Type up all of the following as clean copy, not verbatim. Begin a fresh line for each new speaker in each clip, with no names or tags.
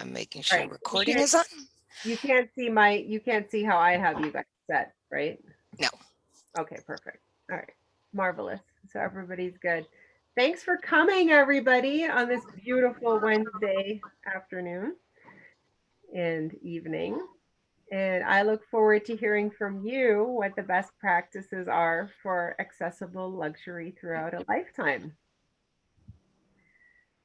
I'm making
All
sure
right.
recording is on.
You can't see how I have you guys set, right?
No.
Okay, perfect. All right. Marvelous. So everybody's good. Thanks for coming, everybody, on this beautiful Wednesday afternoon and evening. And I look forward to hearing from you what the best practices are for accessible luxury throughout a lifetime.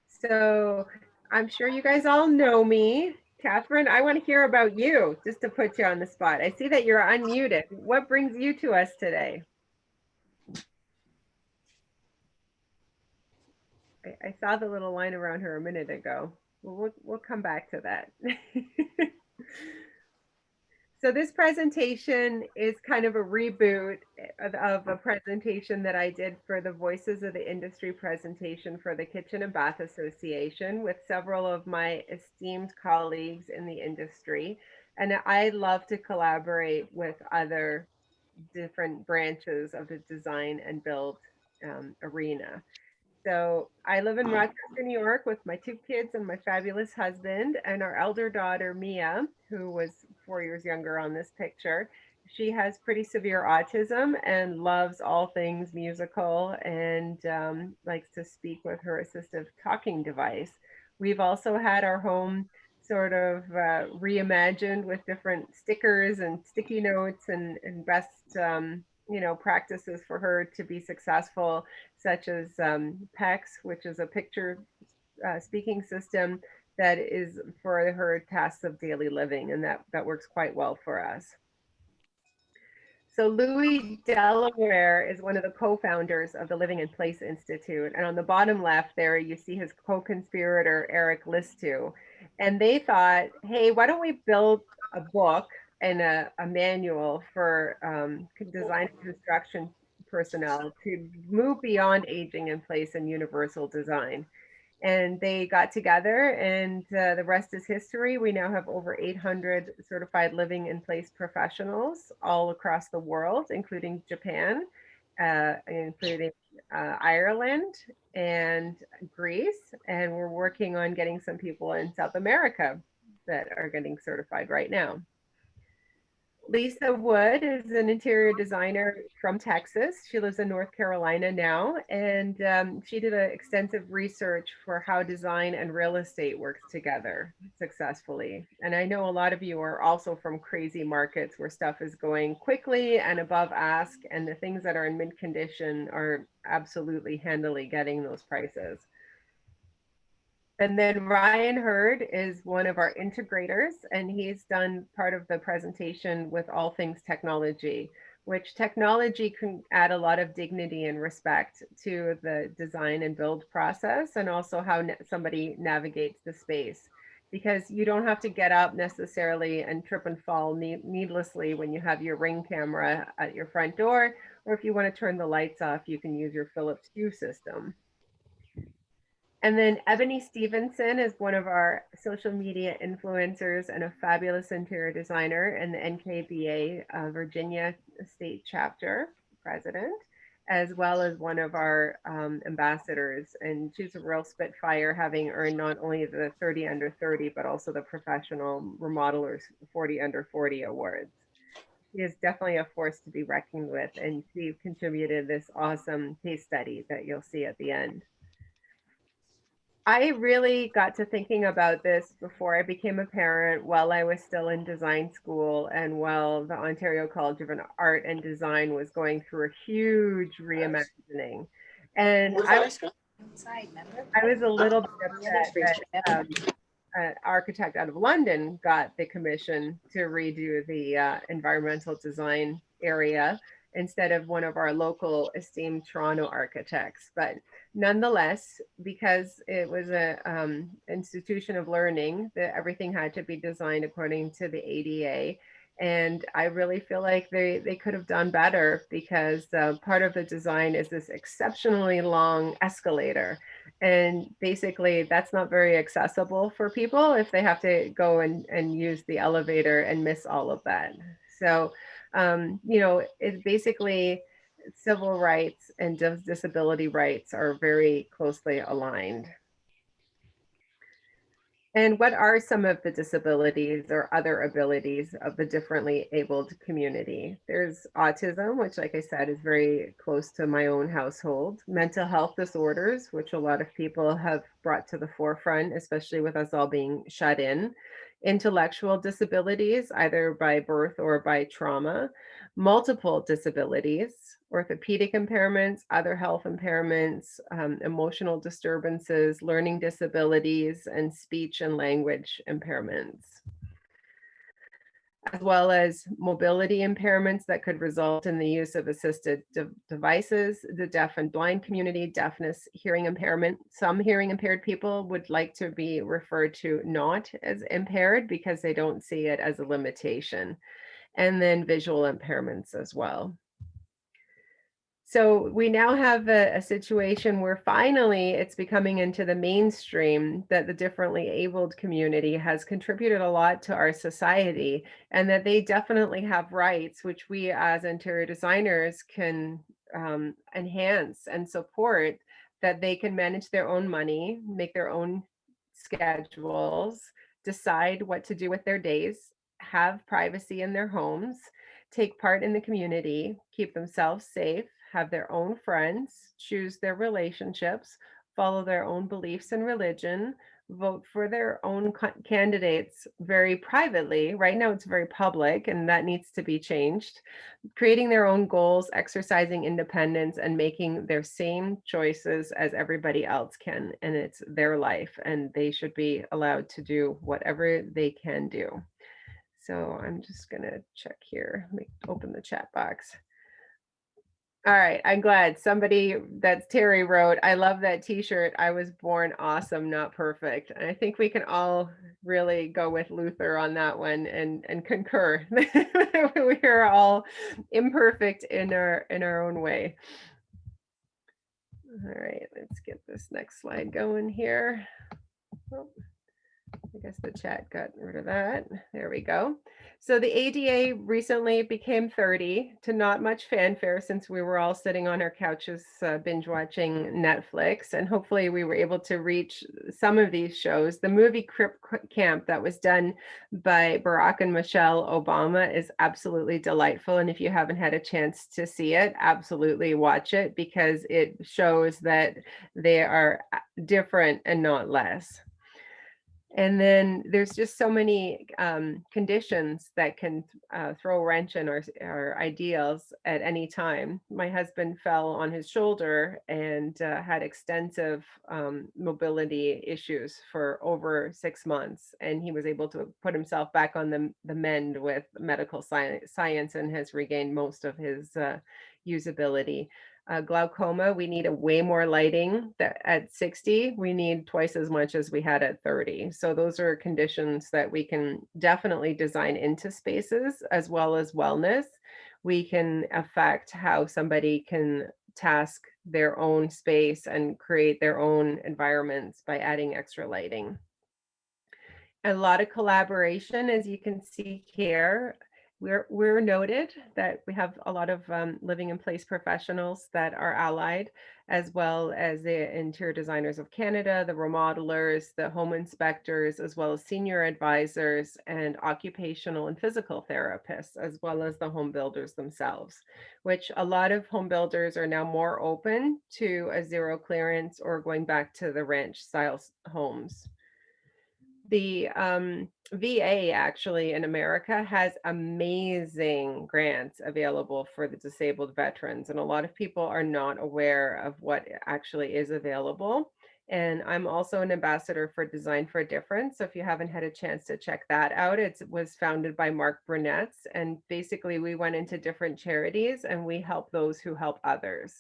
So I'm sure you guys all know me. Catherine, I want to hear about you, just to put you on the spot. I see that you're unmuted. What brings you to us today? I saw the little line around her a minute ago. We'll come back to that. So this presentation is kind of a reboot of a presentation that I did for the Voices of the Industry presentation for the Kitchen and Bath Association with several of my esteemed colleagues in the industry. And I love to collaborate with other different branches of the design and build arena. So I live in Rochester, New York with my two kids and my fabulous husband and our elder daughter, Mia, who was 4 years younger on this picture. She has pretty severe autism and loves all things musical and likes to speak with her assistive talking device. We've also had our home sort of reimagined with different stickers and sticky notes and best practices for her to be successful, such as PEX, which is a picture speaking system that is for her tasks of daily living, and that works quite well for us. So Louis Delaware is one of the co-founders of the Living in Place Institute. And on the bottom left there, you see his co-conspirator, Eric Listu. And they thought, hey, why don't we build a book and a manual for design and construction personnel to move beyond aging in place and universal design. And they got together, and the rest is history. We now have over 800 certified living in place professionals all across the world, including Japan, including Ireland and Greece. And we're working on getting some people in South America that are getting certified right now. Lisa Wood is an interior designer from Texas. She lives in North Carolina now, and she did extensive research for how design and real estate works together successfully. And I know a lot of you are also from crazy markets where stuff is going quickly and above ask, and the things that are in mint condition are absolutely handily getting those prices. And then Ryan Hurd is one of our integrators, and he's done part of the presentation with all things technology, which technology can add a lot of dignity and respect to the design and build process, and also how somebody navigates the space. Because you don't have to get up necessarily and trip and fall needlessly when you have your Ring camera at your front door, or if you want to turn the lights off, you can use your Philips Hue system. And then Ebony Stevenson is one of our social media influencers and a fabulous interior designer and the NKBA Virginia State Chapter president, as well as one of our ambassadors. And she's a real spitfire, having earned not only the 30 under 30, but also the Professional Remodelers 40 under 40 awards. She is definitely a force to be reckoned with, and she contributed this awesome case study that you'll see at the end. I really got to thinking about this before I became a parent, while I was still in design school and while the Ontario College of Art and Design was going through a huge reimagining. And I was a little bit upset that an architect out of London got the commission to redo the environmental design area instead of one of our local esteemed Toronto architects. But nonetheless, because it was a institution of learning, that everything had to be designed according to the ADA. And I really feel like they could have done better, because part of the design is this exceptionally long escalator. And basically, that's not very accessible for people if they have to go and use the elevator and miss all of that. So, it's basically civil rights and disability rights are very closely aligned. And what are some of the disabilities or other abilities of the differently abled community? There's autism, which, like I said, is very close to my own household, mental health disorders, which a lot of people have brought to the forefront, especially with us all being shut in, intellectual disabilities, either by birth or by trauma, multiple disabilities, orthopedic impairments, other health impairments, emotional disturbances, learning disabilities, and speech and language impairments, as well as mobility impairments that could result in the use of assisted devices, the deaf and blind community, deafness, hearing impairment. Some hearing impaired people would like to be referred to not as impaired because they don't see it as a limitation, and then visual impairments as well. So we now have a situation where finally it's becoming into the mainstream that the differently abled community has contributed a lot to our society, and that they definitely have rights, which we as interior designers can enhance and support, that they can manage their own money, make their own schedules, decide what to do with their days, have privacy in their homes, take part in the community, keep themselves safe, have their own friends, choose their relationships, follow their own beliefs and religion, vote for their own candidates very privately. Right now, it's very public, and that needs to be changed. Creating their own goals, exercising independence, and making their same choices as everybody else can. And it's their life, and they should be allowed to do whatever they can do. So I'm just gonna check here. Let me open the chat box. All right, I'm glad somebody that's Terry wrote, I love that t-shirt. I was born awesome, not perfect. And I think we can all really go with Luther on that one and concur. We are all imperfect in our own way. All right, let's get this next slide going here. Oh, I guess the chat got rid of that. There we go. So the ADA recently became 30, to not much fanfare since we were all sitting on our couches binge watching Netflix. And hopefully we were able to reach some of these shows. The movie Crip Camp that was done by Barack and Michelle Obama is absolutely delightful. And if you haven't had a chance to see it, absolutely watch it, because it shows that they are different and not less. And then there's just so many conditions that can throw a wrench in our ideals at any time. My husband fell on his shoulder and had extensive mobility issues for over 6 months. And he was able to put himself back on the mend with medical science and has regained most of his usability. Glaucoma, we need a way more lighting. That at 60, we need twice as much as we had at 30. So those are conditions that we can definitely design into spaces, as well as wellness. We can affect how somebody can task their own space and create their own environments by adding extra lighting. A lot of collaboration, as you can see here. We're noted that we have a lot of living in place professionals that are allied, as well as the Interior Designers of Canada, the remodelers, the home inspectors, as well as senior advisors and occupational and physical therapists, as well as the home builders themselves, which a lot of home builders are now more open to a zero clearance or going back to the ranch style homes. The VA actually in America has amazing grants available for the disabled veterans, and a lot of people are not aware of what actually is available. And I'm also an ambassador for Design for a Difference. So if you haven't had a chance to check that out, it was founded by Mark Brunetz. And basically, we went into different charities and we help those who help others.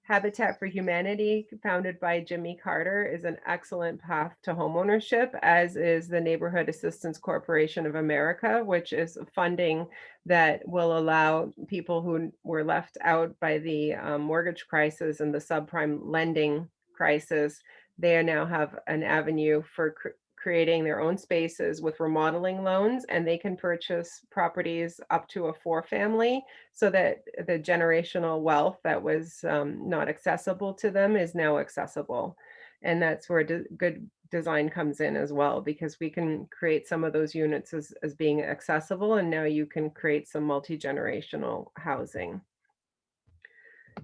Habitat for Humanity, founded by Jimmy Carter, is an excellent path to homeownership, as is the Neighborhood Assistance Corporation of America, which is funding that will allow people who were left out by the mortgage crisis and the subprime lending crisis. They now have an avenue for creating their own spaces with remodeling loans, and they can purchase properties up to a 4-family, so that the generational wealth that was not accessible to them is now accessible. And that's where good design comes in as well, because we can create some of those units as being accessible, and now you can create some multi-generational housing.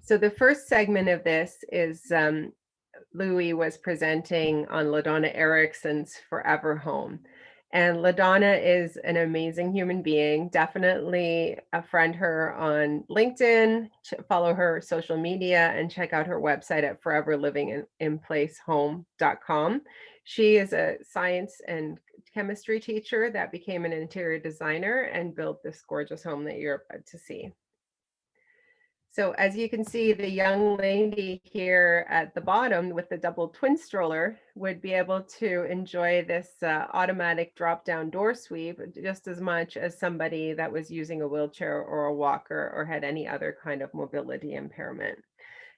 So the first segment of this is Louis was presenting on LaDonna Erickson's Forever Home. And LaDonna is an amazing human being. Definitely friend her on LinkedIn, follow her social media, and check out her website at foreverlivinginplacehome.com. She is a science and chemistry teacher that became an interior designer and built this gorgeous home that you're about to see. So as you can see, the young lady here at the bottom with the double twin stroller would be able to enjoy this automatic drop-down door sweep just as much as somebody that was using a wheelchair or a walker or had any other kind of mobility impairment.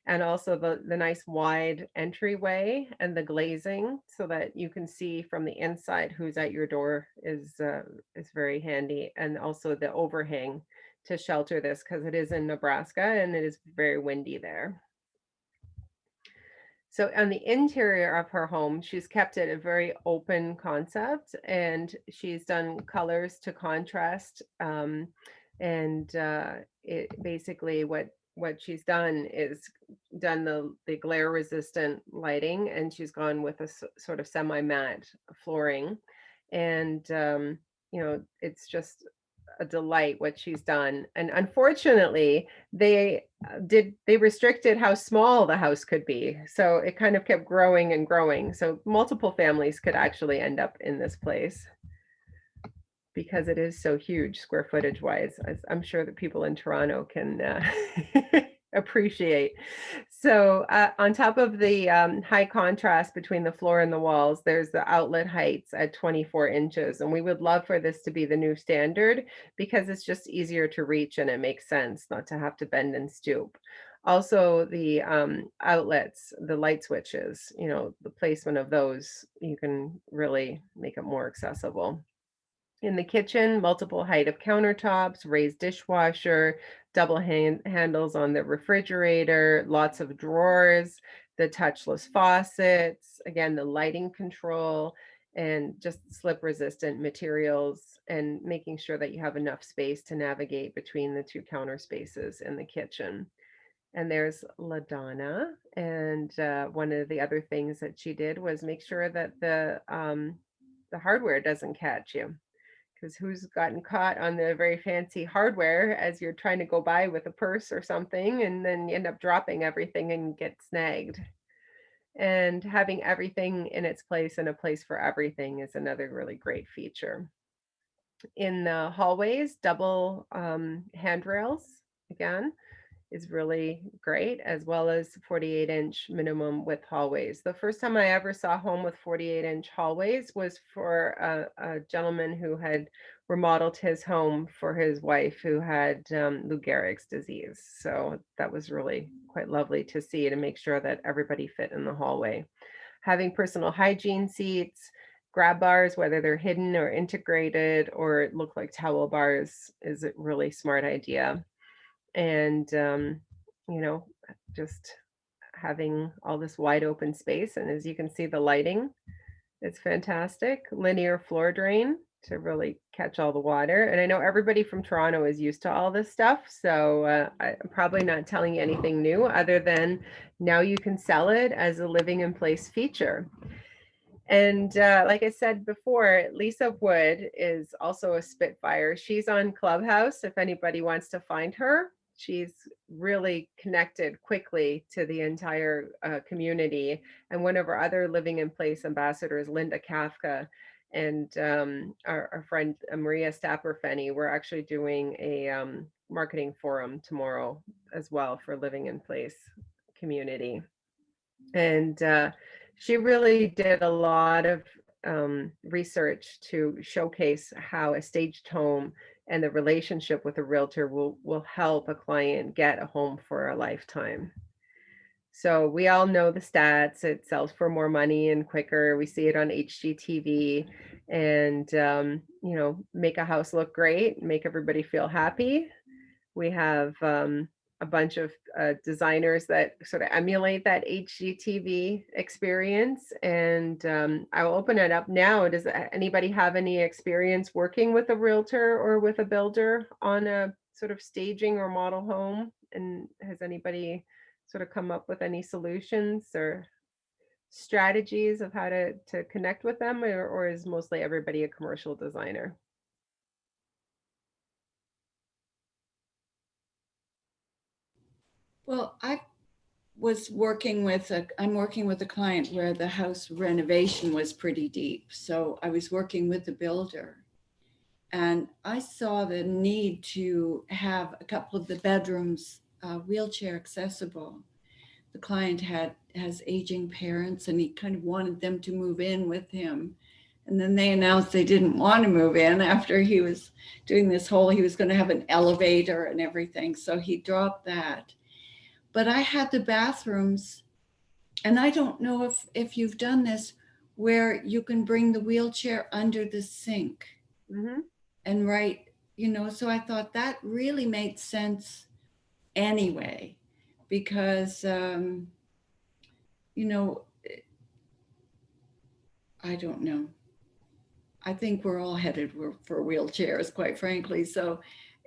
And also the nice wide entryway and the glazing so that you can see from the inside who's at your door is very handy. And also the overhang to shelter this because it is in Nebraska and it is very windy there. So on the interior of her home, she's kept it a very open concept, and she's done colors to contrast. It basically what she's done is done the glare resistant lighting, and she's gone with a sort of semi matte flooring, and it's just a delight what she's done. And unfortunately, they restricted how small the house could be. So it kind of kept growing and growing. So multiple families could actually end up in this place because it is so huge square footage wise, as I'm sure that people in Toronto can appreciate. So on top of the high contrast between the floor and the walls, there's the outlet heights at 24 inches. And we would love for this to be the new standard because it's just easier to reach and it makes sense not to have to bend and stoop. Also, the outlets, the light switches, the placement of those, you can really make it more accessible. In the kitchen, multiple height of countertops, raised dishwasher, double handles on the refrigerator, lots of drawers, the touchless faucets, again, the lighting control, and just slip resistant materials, and making sure that you have enough space to navigate between the two counter spaces in the kitchen. And there's LaDonna. And one of the other things that she did was make sure that the hardware doesn't catch you, because who's gotten caught on the very fancy hardware as you're trying to go by with a purse or something, and then you end up dropping everything and get snagged. And having everything in its place and a place for everything is another really great feature. In the hallways, double handrails, again, is really great, as well as 48-inch minimum width hallways. The first time I ever saw a home with 48-inch hallways was for a gentleman who had remodeled his home for his wife who had Lou Gehrig's disease. So that was really quite lovely to see, to make sure that everybody fit in the hallway. Having personal hygiene seats, grab bars, whether they're hidden or integrated or look like towel bars, is a really smart idea. And just having all this wide open space, and as you can see, the lighting, it's fantastic. Linear floor drain to really catch all the water, and I know everybody from Toronto is used to all this stuff, so I'm probably not telling you anything new other than now you can sell it as a living in place feature. And like I said before, Lisa Wood is also a Spitfire. She's on Clubhouse if anybody wants to find her. She's really connected quickly to the entire community. And one of our other Living in Place ambassadors, Linda Kafka, and our friend Maria Stapper-Fenny, we're actually doing a marketing forum tomorrow as well for Living in Place community. And she really did a lot of research to showcase how a staged home and the relationship with a realtor will help a client get a home for a lifetime. So we all know the stats. It sells for more money and quicker. We see it on HGTV, and make a house look great, make everybody feel happy. We have a bunch of designers that sort of emulate that HGTV experience. And I will open it up now. Does anybody have any experience working with a realtor or with a builder on a sort of staging or model home? And has anybody sort of come up with any solutions or strategies of how to connect with them, or is mostly everybody a commercial designer?
Well, I'm working with a client where the house renovation was pretty deep. So I was working with the builder and I saw the need to have a couple of the bedrooms wheelchair accessible. The client has aging parents and he kind of wanted them to move in with him. And then they announced they didn't want to move in after he was doing he was going to have an elevator and everything. So he dropped that. But I had the bathrooms, and I don't know if you've done this, where you can bring the wheelchair under the sink
Hmm.
and so I thought that really made sense anyway, because you know, I don't know. I think we're all headed for wheelchairs, quite frankly. So,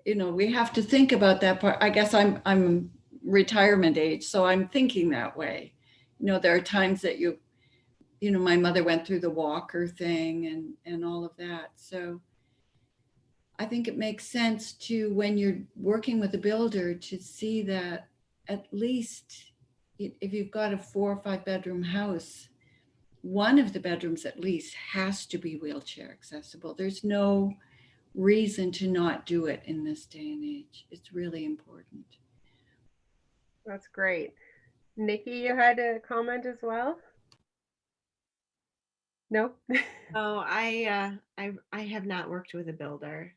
we have to think about that part. I guess I'm retirement age, so I'm thinking that way. There are times that my mother went through the walker thing and all of that. So I think it makes sense to, when you're working with a builder, to see that at least if you've got a 4 or 5 bedroom house, one of the bedrooms at least has to be wheelchair accessible. There's no reason to not do it in this day and age. It's really important.
That's great. Nikki, you had a comment as well? No?
Oh, I have not worked with a builder.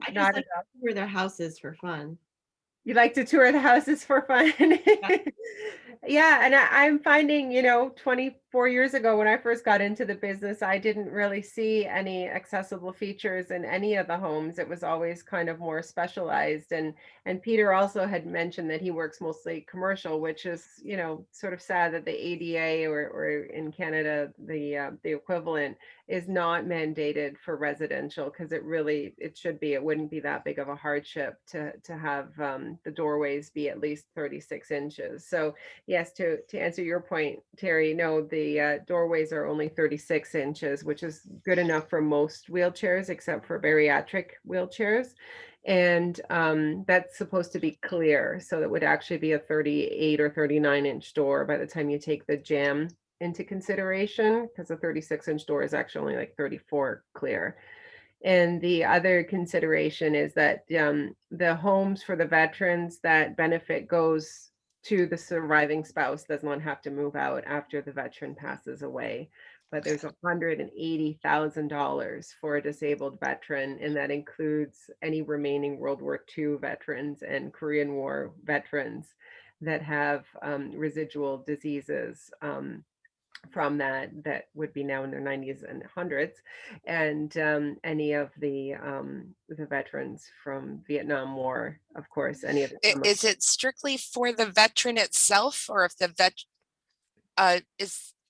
I just
Not at
like
all.
to tour their houses for fun.
You like to tour the houses for fun?
Yeah.
Yeah, and I'm finding, 24 years ago when I first got into the business, I didn't really see any accessible features in any of the homes. It was always kind of more specialized. And Peter also had mentioned that he works mostly commercial, which is, sort of sad that the ADA, or in Canada, the equivalent, is not mandated for residential, because it should be, it wouldn't be that big of a hardship to have the doorways be at least 36 inches. So yes, to answer your point, Terry, no, the doorways are only 36 inches, which is good enough for most wheelchairs except for bariatric wheelchairs. And that's supposed to be clear, so that would actually be a 38 or 39-inch door by the time you take the jamb into consideration, because a 36-inch door is actually only like 34 clear. And the other consideration is that the homes for the veterans, that benefit goes to the surviving spouse, does not have to move out after the veteran passes away. But there's $180,000 for a disabled veteran, and that includes any remaining World War II veterans and Korean War veterans that have residual diseases from that would be now in their 90s and hundreds, and any of the veterans from Vietnam War, of course, any of the
Is it strictly for the veteran itself, or if the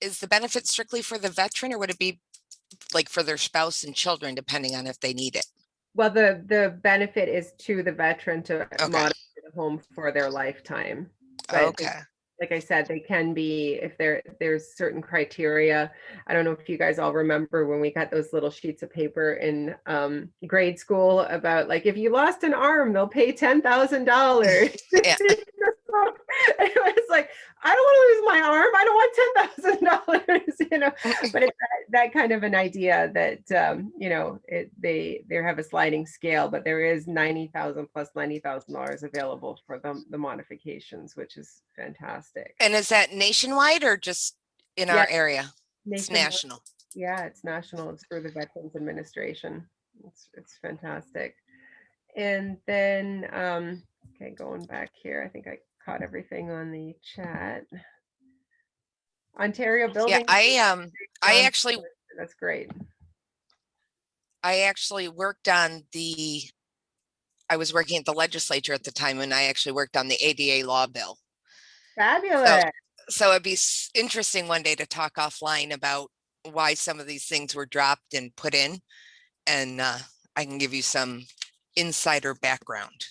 is the benefit strictly for the veteran, or would it be like for their spouse and children, depending on if they need it?
well, the benefit is to the veteran to
Okay.
modify the home for their lifetime. But
Okay.
like I said, they can be, if there's certain criteria. I don't know if you guys all remember when we got those little sheets of paper in grade school about, like, if you lost an arm, they'll pay $10,000.
Yeah.
It was like, I don't want to lose my arm. I don't want $10,000, but it's that kind of an idea that, they have a sliding scale, but there is 90,000 plus $90,000 available for the modifications, which is fantastic.
And is that nationwide or just in
Yeah,
our area? It's
nationwide.
national.
Yeah, it's national. It's through the Veterans Administration. It's fantastic. And then, okay, going back here, I think I caught everything on the chat. Ontario
Yeah,
Building.
I actually
That's great.
worked on the I was working at the legislature at the time and I actually worked on the ADA law bill. So,
Fabulous.
so it'd be interesting one day to talk offline about why some of these things were dropped and put in. And I can give you some insider background.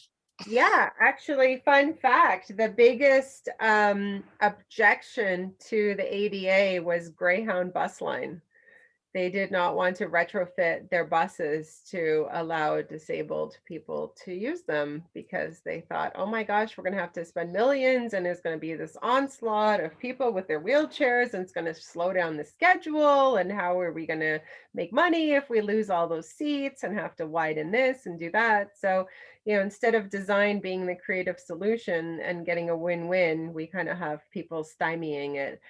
Yeah, actually, fun fact, the biggest objection to the ADA was Greyhound bus line. They did not want to retrofit their buses to allow disabled people to use them because they thought, oh my gosh, we're going to have to spend millions and there's going to be this onslaught of people with their wheelchairs and it's going to slow down the schedule. And how are we going to make money if we lose all those seats and have to widen this and do that? So, instead of design being the creative solution and getting a win-win, we kind of have people stymieing it.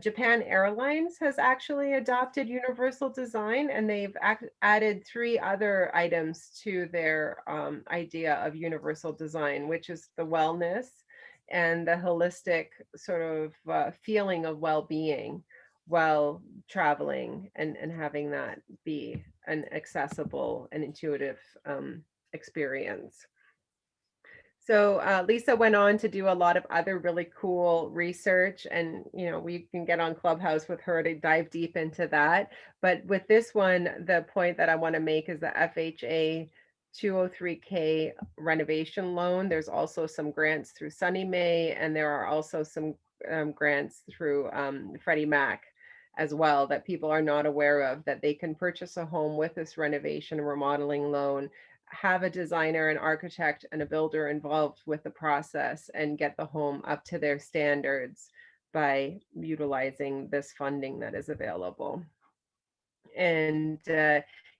Japan Airlines has actually adopted universal design, and they've added 3 other items to their idea of universal design, which is the wellness and the holistic sort of feeling of well-being while traveling, and having that be an accessible and intuitive experience. So Lisa went on to do a lot of other really cool research, and we can get on Clubhouse with her to dive deep into that. But with this one, the point that I want to make is the FHA 203K renovation loan. There's also some grants through Sunny Mae, and there are also some grants through Freddie Mac as well that people are not aware of, that they can purchase a home with this renovation and remodeling loan, have a designer, an architect, and a builder involved with the process, and get the home up to their standards by utilizing this funding that is available. And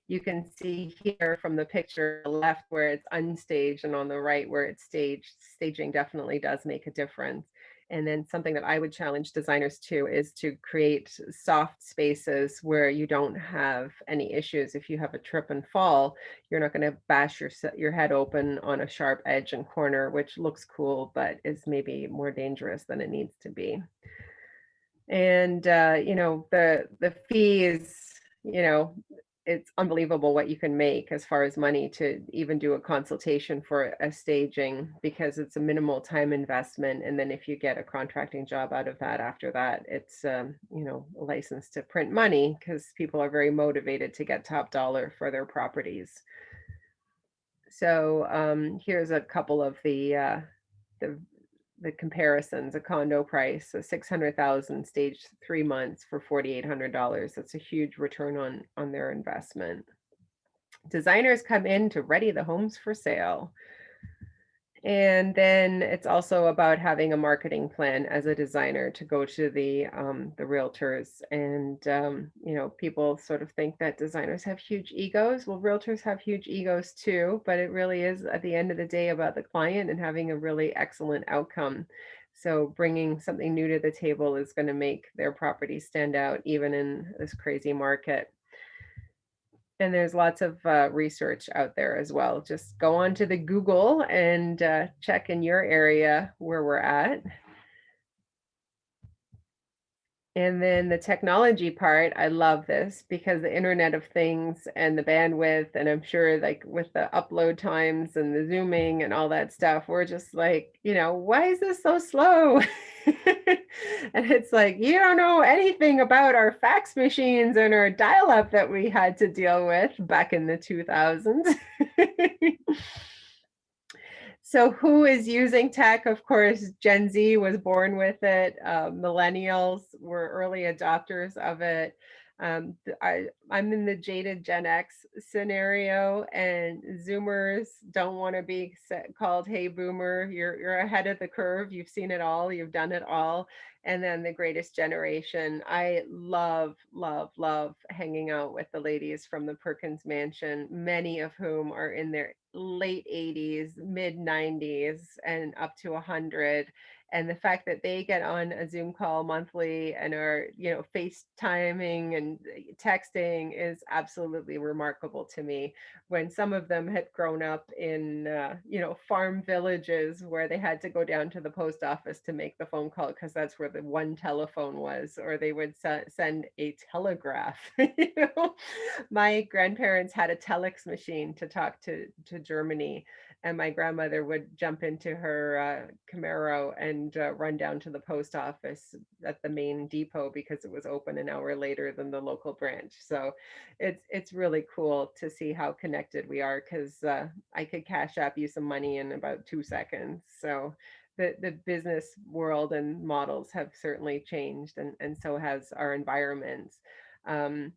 you can see here from the picture on the left where it's unstaged, and on the right where it's staged. Staging definitely does make a difference. And then something that I would challenge designers to is to create soft spaces where you don't have any issues. If you have a trip and fall, you're not going to bash your head open on a sharp edge and corner, which looks cool, but is maybe more dangerous than it needs to be. And, the fees, it's unbelievable what you can make as far as money to even do a consultation for a staging, because it's a minimal time investment. And then if you get a contracting job out of that after that, it's, a license to print money, because people are very motivated to get top dollar for their properties. So here's a couple of the comparisons. A condo price, a 600,000 staged 3 months for $4,800. That's a huge return on their investment. Designers come in to ready the homes for sale. And then it's also about having a marketing plan as a designer to go to the realtors. And people sort of think that designers have huge egos. Well, realtors have huge egos too, but it really is at the end of the day about the client and having a really excellent outcome. So bringing something new to the table is going to make their property stand out even in this crazy market. And there's lots of research out there as well. Just go on to the Google and check in your area where we're at. And then the technology part, I love this because the Internet of Things and the bandwidth, and I'm sure like with the upload times and the zooming and all that stuff, we're just like, why is this so slow? And it's like, you don't know anything about our fax machines and our dial-up that we had to deal with back in the 2000s. So who is using tech? Of course, Gen Z was born with it. Millennials were early adopters of it. I'm in the jaded Gen X scenario, and Zoomers don't want to be called, "Hey, Boomer, you're ahead of the curve. You've seen it all. You've done it all." And then the greatest generation. I love, love, love hanging out with the ladies from the Perkins Mansion, many of whom are in their late 80s, mid 90s, and up to 100. And the fact that they get on a Zoom call monthly and are, FaceTiming and texting is absolutely remarkable to me. When some of them had grown up in, farm villages where they had to go down to the post office to make the phone call because that's where the one telephone was, or they would send a telegraph. My grandparents had a telex machine to talk to Germany. and my grandmother would jump into her Camaro and run down to the post office at the main depot because it was open an hour later than the local branch. So it's really cool to see how connected we are, because I could Cash App you some money in about 2 seconds. So the business world and models have certainly changed, and so has our environments. Um,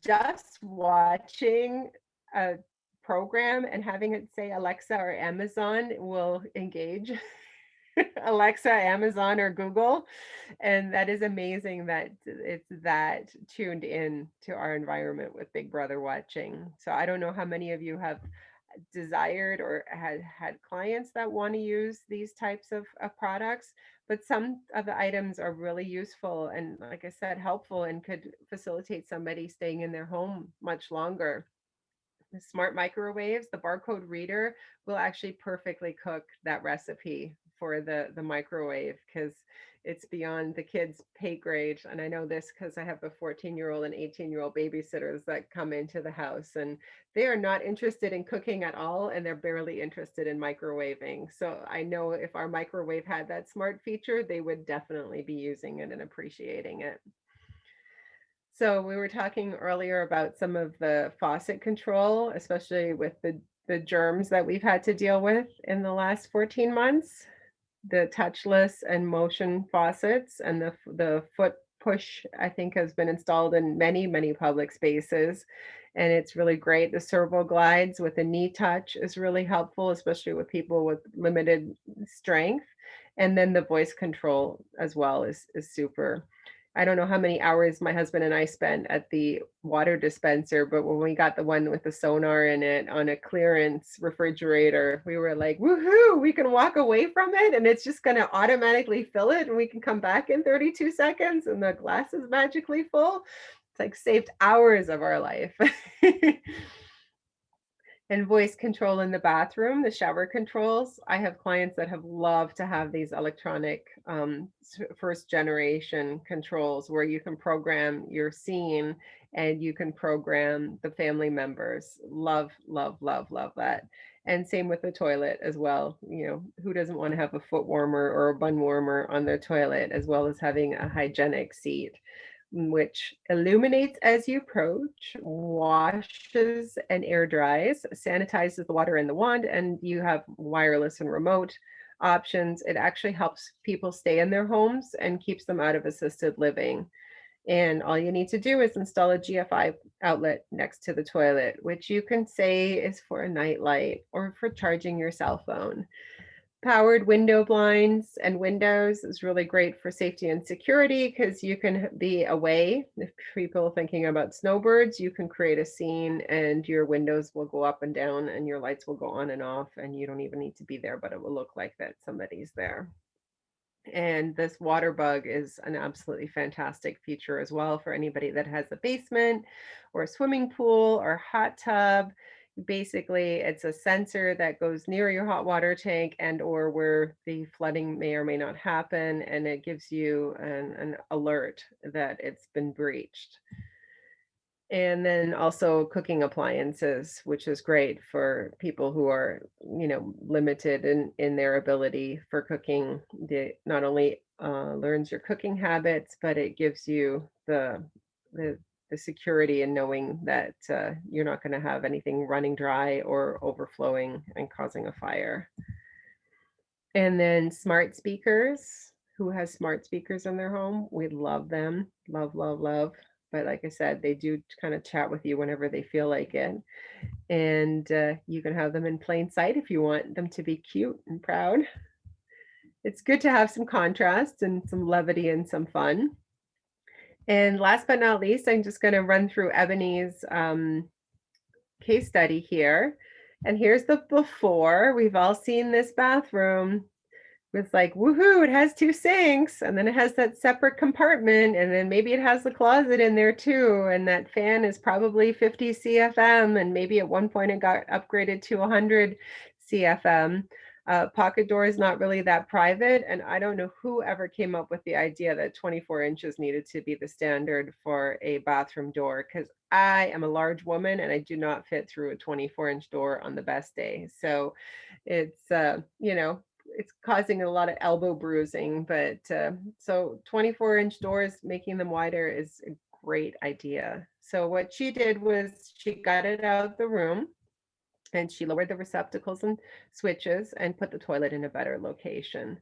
just watching a program and having it say Alexa or Amazon will engage Alexa, Amazon, or Google. And that is amazing that it's that tuned in to our environment with Big Brother watching. So I don't know how many of you have desired or had clients that want to use these types of products, but some of the items are really useful and, like I said, helpful, and could facilitate somebody staying in their home much longer. The smart microwaves, the barcode reader will actually perfectly cook that recipe for the microwave, because it's beyond the kids' pay grade. And I know this because I have a 14-year-old and 18-year-old babysitters that come into the house, and they are not interested in cooking at all, and they're barely interested in microwaving. So I know if our microwave had that smart feature, they would definitely be using it and appreciating it. So we were talking earlier about some of the faucet control, especially with the germs that we've had to deal with in the last 14 months. The touchless and motion faucets, and the foot push, I think, has been installed in many, many public spaces. And it's really great. The servo glides with a knee touch is really helpful, especially with people with limited strength. And then the voice control as well is super. I don't know how many hours my husband and I spent at the water dispenser, but when we got the one with the sonar in it on a clearance refrigerator, we were like, woohoo, we can walk away from it and it's just going to automatically fill it, and we can come back in 32 seconds and the glass is magically full. It's like saved hours of our life. And voice control in the bathroom, the shower controls. I have clients that have loved to have these electronic first generation controls where you can program your scene and you can program the family members. Love, love, love, love that. And same with the toilet as well. You know, who doesn't want to have a foot warmer or a bun warmer on their toilet, as well as having a hygienic seat, which illuminates as you approach, washes and air dries, sanitizes the water in the wand, and you have wireless and remote options. It actually helps people stay in their homes and keeps them out of assisted living. And all you need to do is install a GFI outlet next to the toilet, which you can say is for a night light or for charging your cell phone. Powered window blinds and windows is really great for safety and security, because you can be away. If people are thinking about snowbirds, you can create a scene and your windows will go up and down and your lights will go on and off, and you don't even need to be there, but it will look like that somebody's there. And this water bug is an absolutely fantastic feature as well for anybody that has a basement or a swimming pool or hot tub. Basically, it's a sensor that goes near your hot water tank and or where the flooding may or may not happen, and it gives you an alert that it's been breached. And then also cooking appliances, which is great for people who are, you know, limited in their ability for cooking. It not only learns your cooking habits, but it gives you the security in knowing that you're not going to have anything running dry or overflowing and causing a fire. And then smart speakers. Who has smart speakers in their home? We love them. Love, love, love. But like I said, they do kind of chat with you whenever they feel like it. And you can have them in plain sight if you want them to be cute and proud. It's good to have some contrast and some levity and some fun. And last but not least, I'm just going to run through Ebony's case study here. And here's the before. We've all seen this bathroom. It's like, woohoo, it has 2 sinks, and then it has that separate compartment, and then maybe it has the closet in there too, and that fan is probably 50 CFM, and maybe at one point it got upgraded to 100 CFM. Pocket door is not really that private, and I don't know who ever came up with the idea that 24 inches needed to be the standard for a bathroom door, because I am a large woman and I do not fit through a 24-inch door on the best day. So it's, it's causing a lot of elbow bruising, but so 24-inch doors, making them wider is a great idea. So what she did was she got it out of the room and she lowered the receptacles and switches and put the toilet in a better location,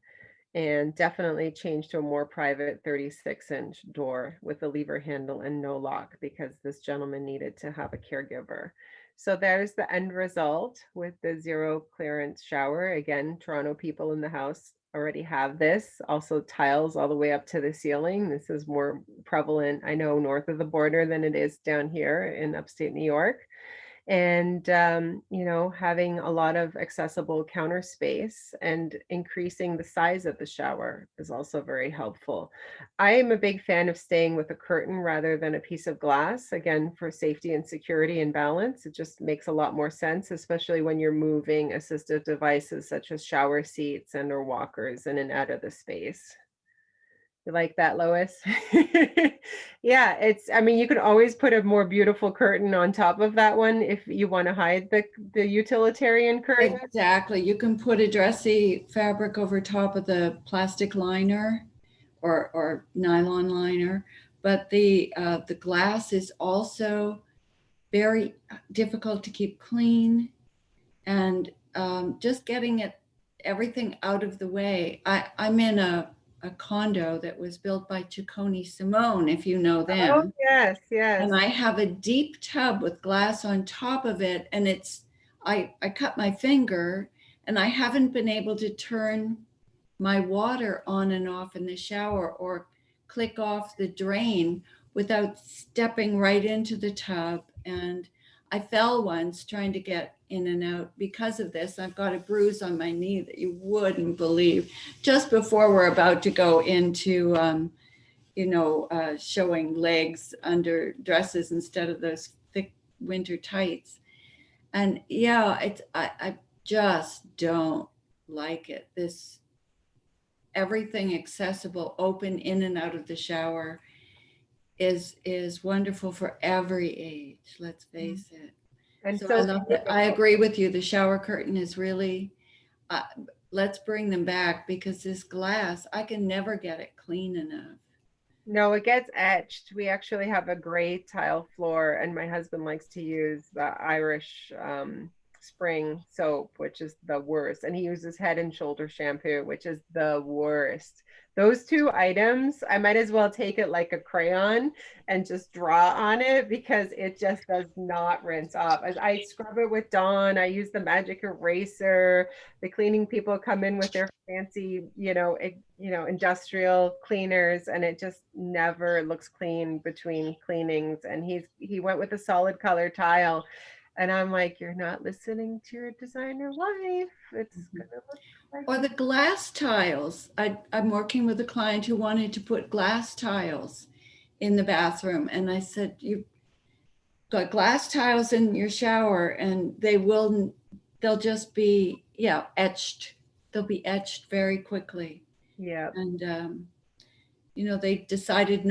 and definitely changed to a more private 36-inch door with a lever handle and no lock because this gentleman needed to have a caregiver. So there's the end result with the zero clearance shower. Again, Toronto people in the house already have this. Also tiles all the way up to the ceiling. This is more prevalent, I know, north of the border than it is down here in upstate New York. And having a lot of accessible counter space and increasing the size of the shower is also very helpful. I am a big fan of staying with a curtain rather than a piece of glass, again, for safety and security and balance. It just makes a lot more sense, especially when you're moving assistive devices such as shower seats and or walkers in and out of the space. You like that, Lois? Yeah, I mean, you can always put a more beautiful curtain on top of that one if you want to hide the utilitarian curtain.
Exactly. You can put a dressy fabric over top of the plastic liner or nylon liner, but the glass is also very difficult to keep clean, and just getting everything out of the way. I'm in a condo that was built by Ciccone Simone, if you know them.
Oh, yes, yes.
And I have a deep tub with glass on top of it. And I cut my finger and I haven't been able to turn my water on and off in the shower or click off the drain without stepping right into the tub. And I fell once trying to get in and out because of this. I've got a bruise on my knee that you wouldn't believe just before we're about to go into, showing legs under dresses instead of those thick winter tights. And yeah, I just don't like it. This everything accessible, open in and out of the shower is wonderful for every age, let's face it.
And
So
so
I agree with you. The shower curtain is really, let's bring them back because this glass, I can never get it clean enough.
no, it gets etched. We actually have a gray tile floor, and my husband likes to use the Irish spring soap, which is the worst. And he uses Head and Shoulder shampoo, which is the worst. Those two items, I might as well take it like a crayon and just draw on it because it just does not rinse off. As I scrub it with Dawn, I use the magic eraser. The cleaning people come in with their fancy, industrial cleaners, and it just never looks clean between cleanings. And he went with a solid color tile. And I'm like, you're not listening to your designer wife. It's gonna look like
Or the glass tiles. I'm working with a client who wanted to put glass tiles in the bathroom. And I said, you've got glass tiles in your shower and they'll just be, etched. They'll be etched very quickly.
yeah.
And, they decided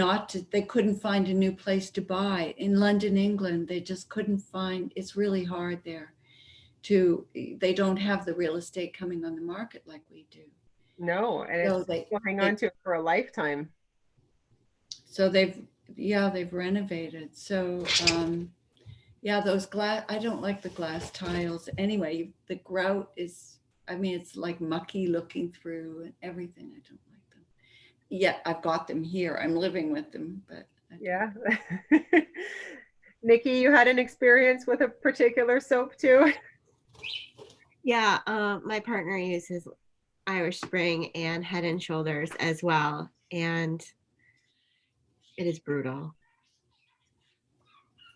they couldn't find a new place to buy. In London, England, they just couldn't find, it's really hard there they don't have the real estate coming on the market like we do.
No, and
So
we'll hang on to it for a lifetime.
So they've renovated. So, those glass, I don't like the glass tiles. Anyway, the grout it's like mucky looking through and everything. I don't like them. Yeah, I've got them here. I'm living with them, but.
Yeah. Nikki, you had an experience with a particular soap too?
Yeah, my partner uses Irish Spring and Head and Shoulders as well, and it is brutal.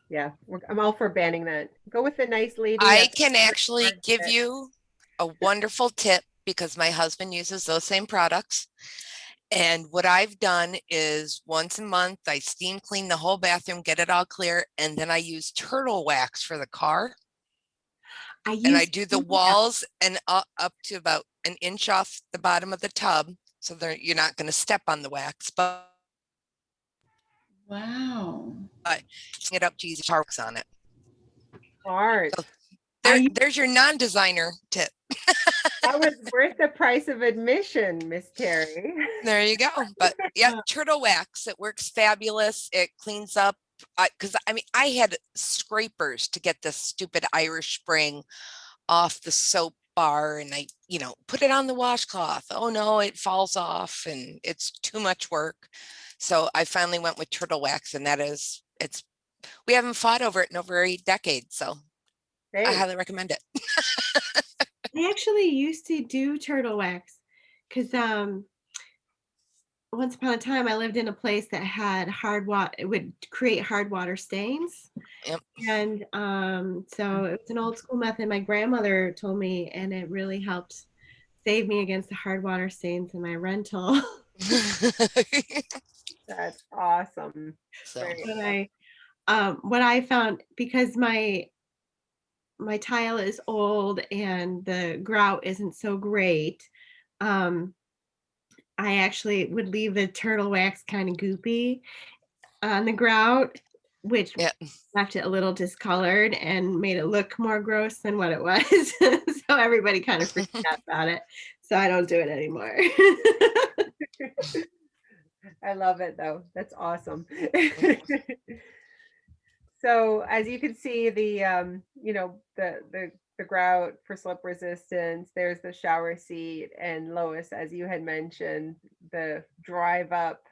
Yeah, I'm all for banning that. Go with the nice lady.
I can actually give you a wonderful tip because my husband uses those same products. And what I've done is once a month, I steam clean the whole bathroom, get it all clear, and then I use turtle wax for the car.
I
And I
used
do
to
the
do that.
walls and up to about an inch off the bottom of the tub. So you're not going to step on the wax, but
Wow.
it up to use parks on it.
Smart.
There's your non-designer tip.
That was worth the price of admission, Miss Terry.
There you go. But yeah, turtle wax, it works fabulous. It cleans up. Because I mean, I had scrapers to get this stupid Irish Spring off the soap bar, and I, put it on the washcloth. Oh no, it falls off and it's too much work. So I finally went with turtle wax, and we haven't fought over it in over a decade. So I
Hey,
highly recommend it.
I actually used to do turtle wax because once upon a time I lived in a place that had hard water. It would create hard water stains.
Yep.
And so it was an old school method my grandmother told me, and it really helped save me against the hard water stains in my rental.
that's awesome.
So
Very
What I found, because my tile is old and the grout isn't so great, um, I actually would leave the turtle wax kind of goopy on the grout, which
yeah.
left it a little discolored and made it look more gross than what it was. So everybody kind of freaked out about it. So I don't do it anymore.
I love it though. That's awesome. So as you can see, the grout for slip resistance, there's the shower seat, and Lois, as you had mentioned, the drive up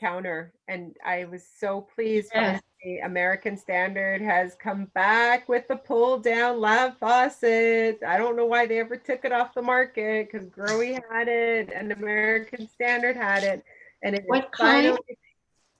counter. And I was so pleased
Yes.
finally American Standard has come back with the pull down lav faucet. I don't know why they ever took it off the market, because Growy had it and American Standard had it. And it is
What kind?
finally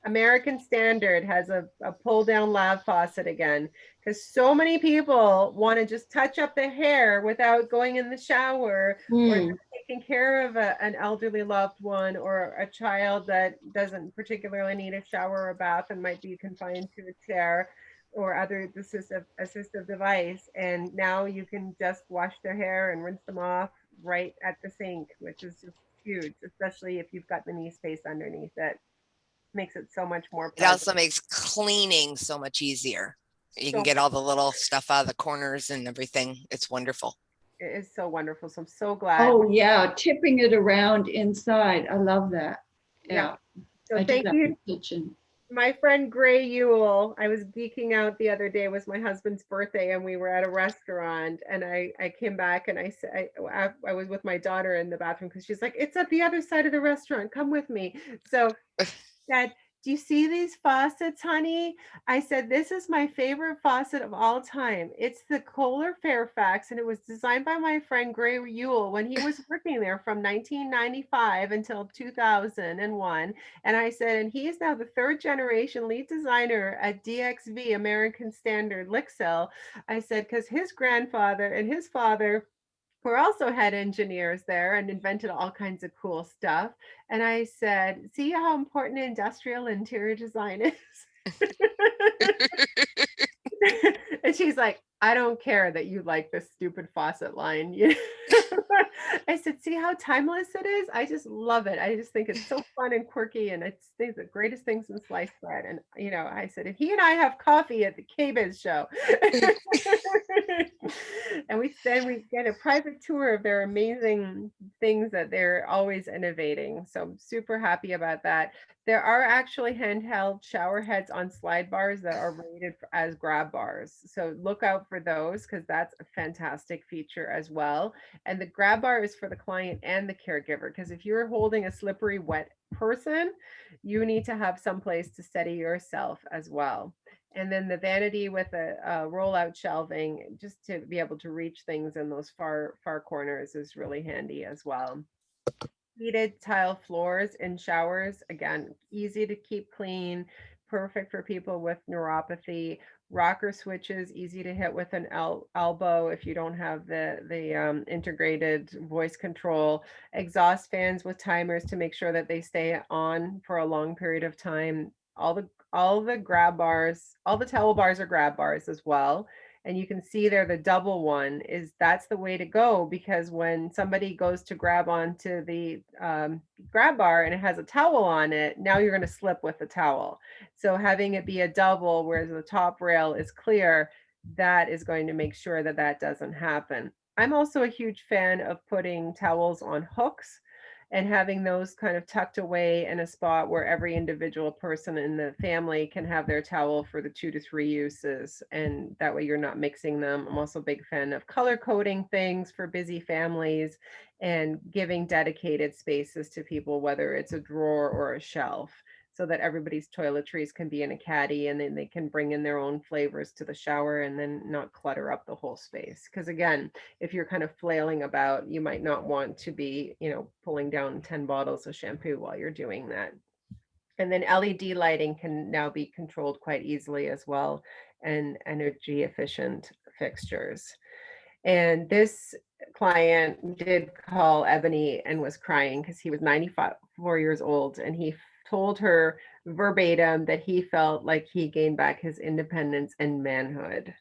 American Standard has a pull down lav faucet again, because so many people want to just touch up their hair without going in the shower or
Hmm.
taking care of an elderly loved one or a child that doesn't particularly need a shower or a bath and might be confined to a chair or other assistive device. And now you can just wash their hair and rinse them off right at the sink, which is just huge, especially if you've got the knee space underneath it. Makes it so much more
It
pleasant.
also makes cleaning so much easier. You can
So
get all the little stuff out of the corners and everything. It's wonderful.
it is so wonderful. So I'm so glad.
Oh, yeah, tipping it around inside. I love that. Yeah.
So
I do
thank
that
you,
in the kitchen.
my friend Gray Ewell. I was geeking out the other day. It was my husband's birthday and we were at a restaurant, and I came back and I said, I was with my daughter in the bathroom because she's like, it's at the other side of the restaurant. Come with me. So Dad, do you see these faucets, honey? I said, this is my favorite faucet of all time. It's the Kohler Fairfax, and it was designed by my friend Gray Ewell when he was working there from 1995 until 2001. And I said, and he is now the third generation lead designer at DXV, American Standard Lixil. I said, because his grandfather and his father were also head engineers there and invented all kinds of cool stuff. And I said, see how important industrial interior design is? And she's like, I don't care that you like this stupid faucet line. I said, see how timeless it is? I just love it. I just think it's so fun and quirky, and it's the greatest things in sliced bread. And I said, and he and I have coffee at the KBiz show. And we get a private tour of their amazing things that they're always innovating. So I'm super happy about that. There are actually handheld shower heads on slide bars that are rated as grab bars. So look out for those, because that's a fantastic feature as well. And the grab bar is for the client and the caregiver, because if you're holding a slippery, wet person, you need to have some place to steady yourself as well. And then the vanity with a rollout shelving, just to be able to reach things in those far corners, is really handy as well. Heated tile floors in showers, again, easy to keep clean, perfect for people with neuropathy. Rocker switches, easy to hit with an elbow if you don't have the integrated voice control. Exhaust fans with timers to make sure that they stay on for a long period of time. All the grab bars, all the towel bars are grab bars as well. And you can see there the double one is that's the way to go, because when somebody goes to grab onto the grab bar and it has a towel on it, now you're going to slip with the towel. So having it be a double where the top rail is clear, that is going to make sure that that doesn't happen. I'm also a huge fan of putting towels on hooks and having those kind of tucked away in a spot where every individual person in the family can have their towel for the 2 to 3 uses. And that way you're not mixing them. I'm also a big fan of color coding things for busy families and giving dedicated spaces to people, whether it's a drawer or a shelf, so that everybody's toiletries can be in a caddy and then they can bring in their own flavors to the shower and then not clutter up the whole space. Because again, if you're kind of flailing about, you might not want to be, pulling down 10 bottles of shampoo while you're doing that. And then LED lighting can now be controlled quite easily as well, and energy efficient fixtures. And this client did call Ebony and was crying because he was 94 years old, and he told her verbatim that he felt like he gained back his independence and manhood.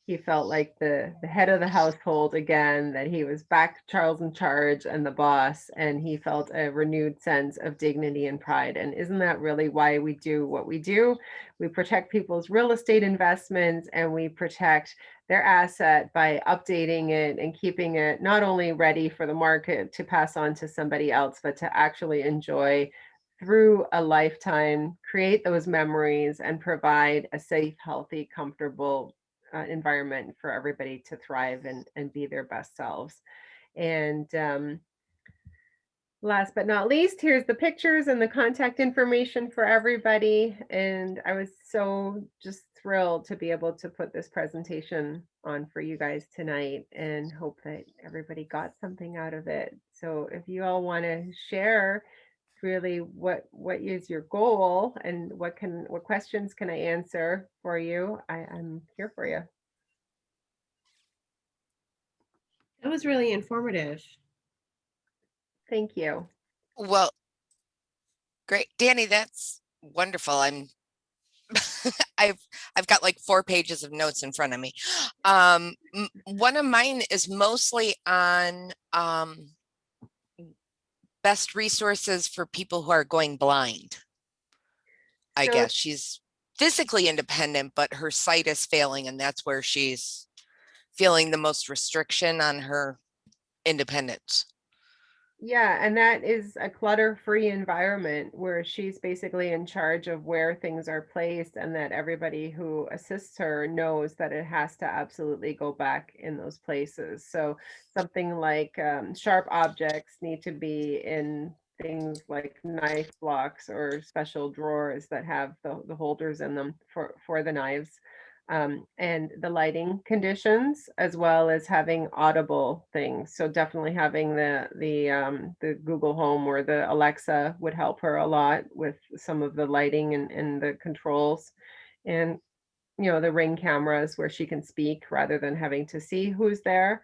He felt like the head of the household again, that he was back Charles in charge and the boss, and he felt a renewed sense of dignity and pride. And isn't that really why we do what we do? We protect people's real estate investments, and we protect their asset by updating it and keeping it not only ready for the market to pass on to somebody else, but to actually enjoy through a lifetime, create those memories, and provide a safe, healthy, comfortable environment for everybody to thrive and be their best selves. And last but not least, here's the pictures and the contact information for everybody. And I was so just thrilled to be able to put this presentation on for you guys tonight, and hope that everybody got something out of it. So if you all want to share really what is your goal and what questions can I answer for you, I'm here for you.
That was really informative.
Thank you.
Well, great, Danny, that's wonderful. I've got like 4 pages of notes in front of me. One of mine is mostly on best resources for people who are going blind. I
So-
guess she's physically independent, but her sight is failing, and that's where she's feeling the most restriction on her independence.
Yeah, and that is a clutter-free environment where she's basically in charge of where things are placed, and that everybody who assists her knows that it has to absolutely go back in those places. So something like sharp objects need to be in things like knife blocks or special drawers that have the holders in them for the knives. And the lighting conditions, as well as having audible things. So definitely having the Google Home or the Alexa would help her a lot with some of the lighting and the controls. And the Ring cameras where she can speak rather than having to see who's there.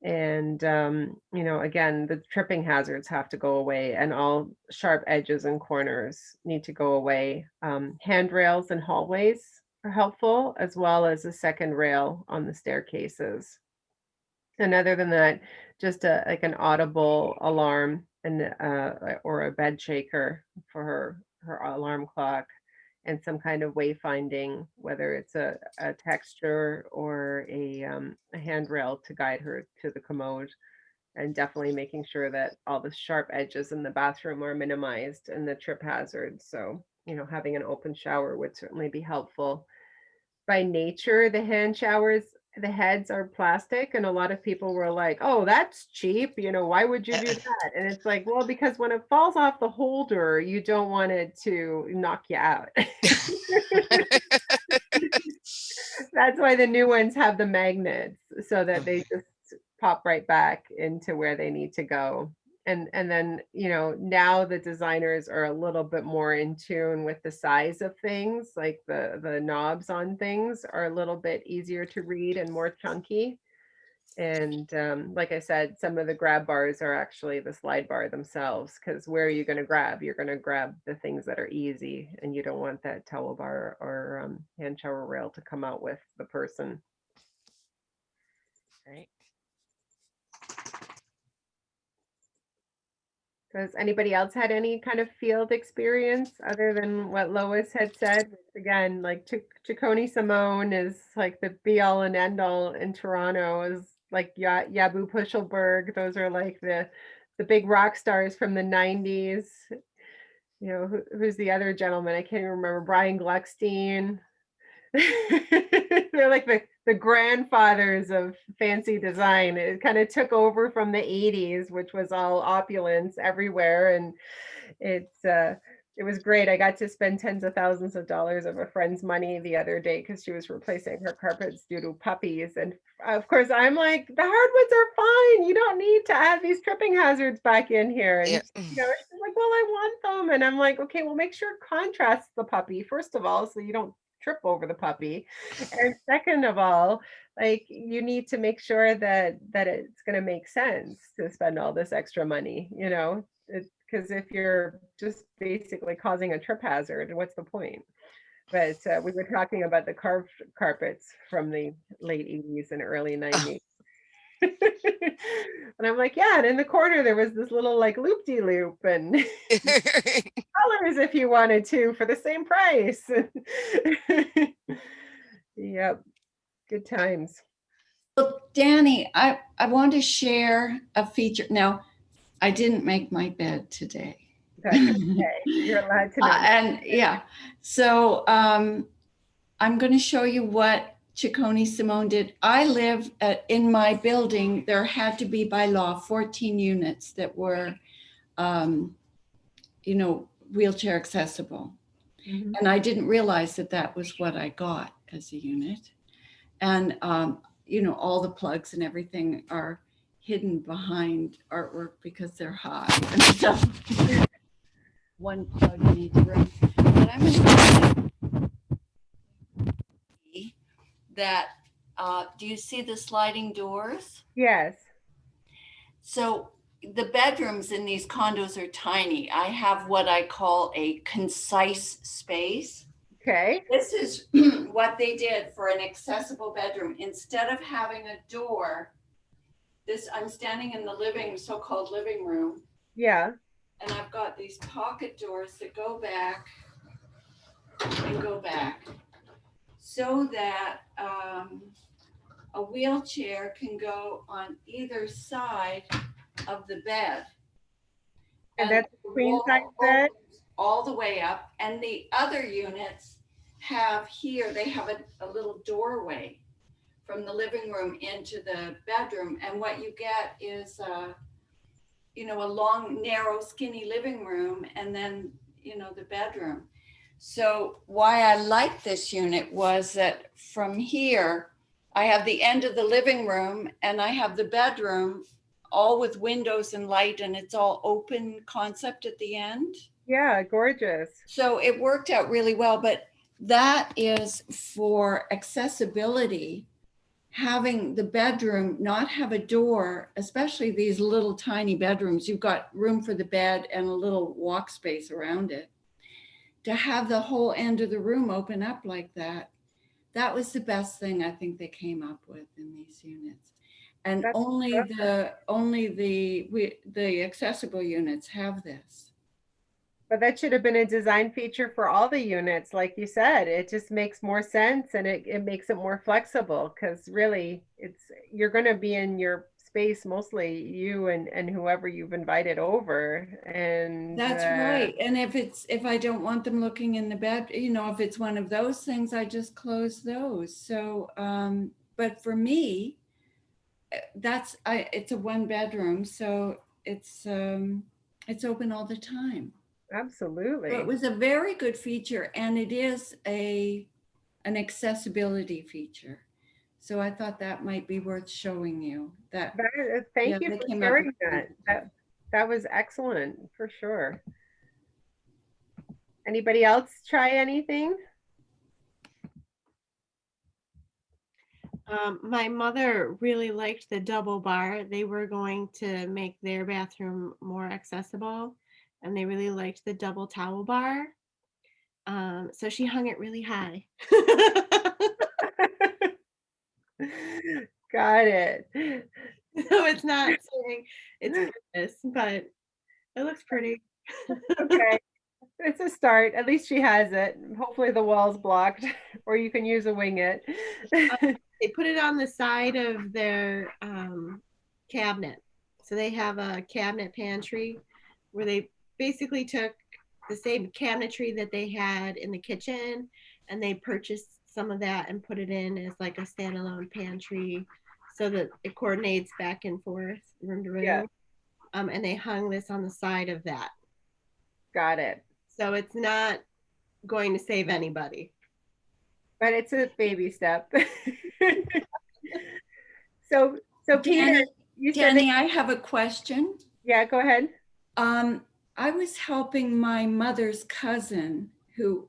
And again, the tripping hazards have to go away, and all sharp edges and corners need to go away. Handrails and hallways are helpful, as well as a second rail on the staircases. And other than that, just like an audible alarm and or a bed shaker for her alarm clock, and some kind of wayfinding, whether it's a texture or a handrail to guide her to the commode. And definitely making sure that all the sharp edges in the bathroom are minimized and the trip hazards. So, having an open shower would certainly be helpful. By nature, the hand showers, the heads are plastic, and a lot of people were like, oh, that's cheap, why would you do that? And it's like, well, because when it falls off the holder, you don't want it to knock you out. That's why the new ones have the magnets, so that they just pop right back into where they need to go. And then, now the designers are a little bit more in tune with the size of things, like the knobs on things are a little bit easier to read and more chunky. And like I said, some of the grab bars are actually the slide bar themselves, because where are you going to grab? You're going to grab the things that are easy, and you don't want that towel bar or hand shower rail to come out with the person.
Right.
Does anybody else had any kind of field experience other than what Lois had said? Which, again, like Ciccone Simone is like the be all and end all in Toronto, is like Yabu Pushelberg. Those are like the big rock stars from the 90s. You know, who's the other gentleman? I can't even remember. Brian Gluckstein. They're like the grandfathers of fancy design. It kind of took over from the 80s, which was all opulence everywhere. And it was great. I got to spend tens of thousands of dollars of a friend's money the other day because she was replacing her carpets due to puppies. And of course, I'm like, the hardwoods are fine. You don't need to add these tripping hazards back in here. And
Yeah.
you know, she's like, well, I want them. And I'm like, okay, well, make sure it contrasts the puppy, first of all, so you don't trip over the puppy. And second of all, like, you need to make sure that it's going to make sense to spend all this extra money, you know, because if you're just basically causing a trip hazard, what's the point? But we were talking about the carved carpets from the late 80s and early 90s. And I'm like, yeah, and in the corner there was this little like loop-de-loop and colors if you wanted to for the same price. Yep, good times.
Look, Danny, I want to share a feature. Now, I didn't make my bed today.
That's okay. You're allowed to know.
And yeah, so I'm going to show you what Ciccone Simone did. I live in my building. There had to be by law 14 units that were, you know, wheelchair accessible.
Mhm.
And I didn't realize that that was what I got as a unit. And, you know, all the plugs and everything are hidden behind artwork because they're high and stuff. One plug in each room. But I'm going to that. Do you see the sliding doors?
Yes.
So the bedrooms in these condos are tiny. I have what I call a concise space.
Okay.
This is what they did for an accessible bedroom. Instead of having a door, I'm standing in the so-called living room,
Yeah.
and I've got these pocket doors that go back and go back so that a wheelchair can go on either side of the bed.
And that's
the
queen
wall
size bed?
opens all the way up. And the other units have a little doorway from the living room into the bedroom. And what you get is, you know, a long, narrow, skinny living room, and then, you know, the bedroom. So why I liked this unit was that from here, I have the end of the living room and I have the bedroom all with windows and light, and it's all open concept at the end.
Yeah, gorgeous.
So it worked out really well, but that is for accessibility. Having the bedroom not have a door, especially these little tiny bedrooms, you've got room for the bed and a little walk space around it. To have the whole end of the room open up like that, that was the best thing I think they came up with in these units. And
That's
only the accessible units have this.
But that should have been a design feature for all the units, like you said. It just makes more sense, and it makes it more flexible, because really you're going to be in your space, mostly you and whoever you've invited over. And
That's right. And if I don't want them looking in the bed, you know, if it's one of those things, I just close those. So but for me, it's a 1-bedroom, so it's open all the time.
Absolutely.
So it was a very good feature, and it is an accessibility feature. So I thought that might be worth showing you.
Thank
Yeah,
you
they
for
came up
sharing
with
that. That was excellent, for sure. Anybody else try anything?
My mother really liked the double bar. They were going to make their bathroom more accessible, and they really liked the double towel bar. So she hung it really high.
Got it.
So it's not saying it's purpose, but it looks pretty.
Okay. It's a start. At least she has it. Hopefully the wall's blocked, or you can use a wing it.
They put it on the side of their cabinet. So they have a cabinet pantry where they basically took the same cabinetry that they had in the kitchen and they purchased some of that and put it in as like a standalone pantry so that it coordinates back and forth room to room.
Yeah.
And they hung this on the side of that.
Got it.
So it's not going to save anybody.
But it's a baby step. So Peter, you said
Danny, I have a question.
yeah, go ahead.
I was helping my mother's cousin who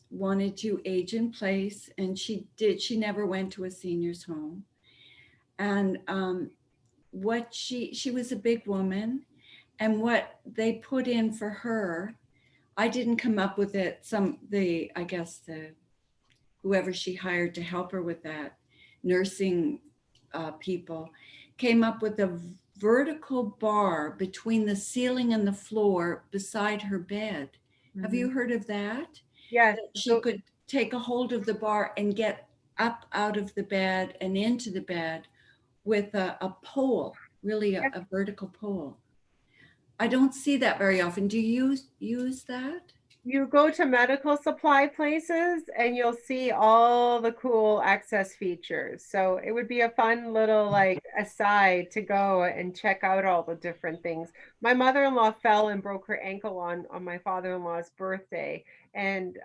wanted to age in place, and she never went to a senior's home. And she was a big woman, and what they put in for her, I didn't come up with it. I guess whoever she hired to help her with that, nursing people, came up with a vertical bar between the ceiling and the floor beside her bed. Have you heard of that?
Yes.
She could take a hold of the bar and get up out of the bed and into the bed with a pole, really a vertical pole. I don't see that very often. Do you use that?
You go to medical supply places and you'll see all the cool access features. So it would be a fun little like aside to go and check out all the different things. My mother-in-law fell and broke her ankle on my father-in-law's birthday. And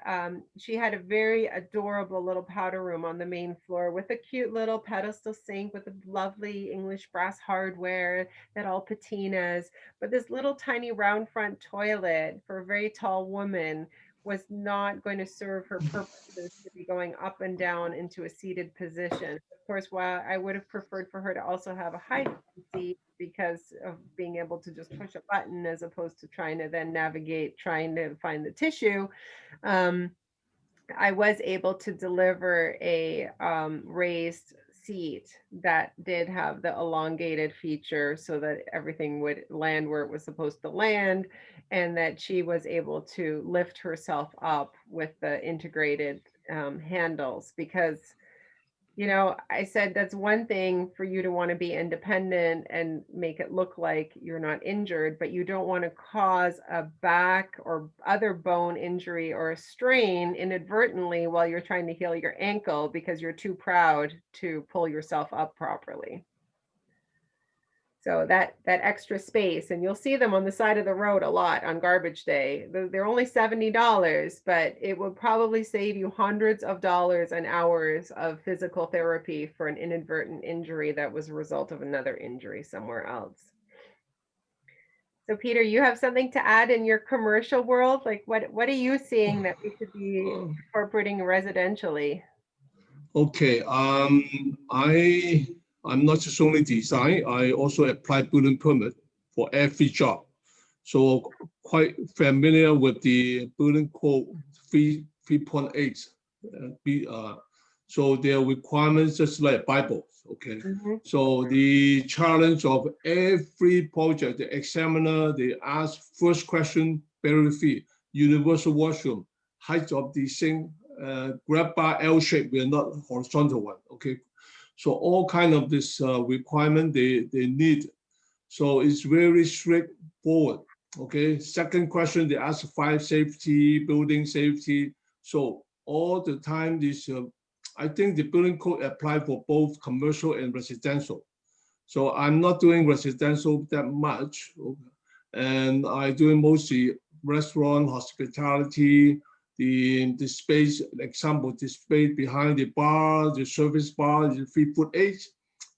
she had a very adorable little powder room on the main floor with a cute little pedestal sink with a lovely English brass hardware that all patinas. But this little tiny round front toilet for a very tall woman was not going to serve her purposes to be going up and down into a seated position. Of course, while I would have preferred for her to also have a high seat because of being able to just push a button as opposed to trying to then navigate, trying to find the tissue. I was able to deliver a raised seat that did have the elongated feature so that everything would land where it was supposed to land, and that she was able to lift herself up with the integrated handles. Because I said that's one thing for you to want to be independent and make it look like you're not injured, but you don't want to cause a back or other bone injury or a strain inadvertently while you're trying to heal your ankle because you're too proud to pull yourself up properly. So that extra space, and you'll see them on the side of the road a lot on garbage day. They're only $70, but it will probably save you hundreds of dollars and hours of physical therapy for an inadvertent injury that was a result of another injury somewhere else. So Peter, you have something to add in your commercial world? Like what are you seeing that we should be incorporating residentially?
Okay, I'm not just only design, I also apply building permit for every job. So quite familiar with the building code 3.8. So their requirements just like Bible, okay?
Mm-hmm.
So the challenge of every project, the examiner, they ask first question, barrier free, universal washroom, height of the sink, grab bar L shape, we are not horizontal one, okay? So all kind of this requirement they need. So it's very straightforward, okay? Second question, they ask fire safety, building safety. So all the time, this I think the building code apply for both commercial and residential. So I'm not doing residential that much. And I doing mostly restaurant, hospitality, the space, example, the space behind the bar, the service bar is 3'8",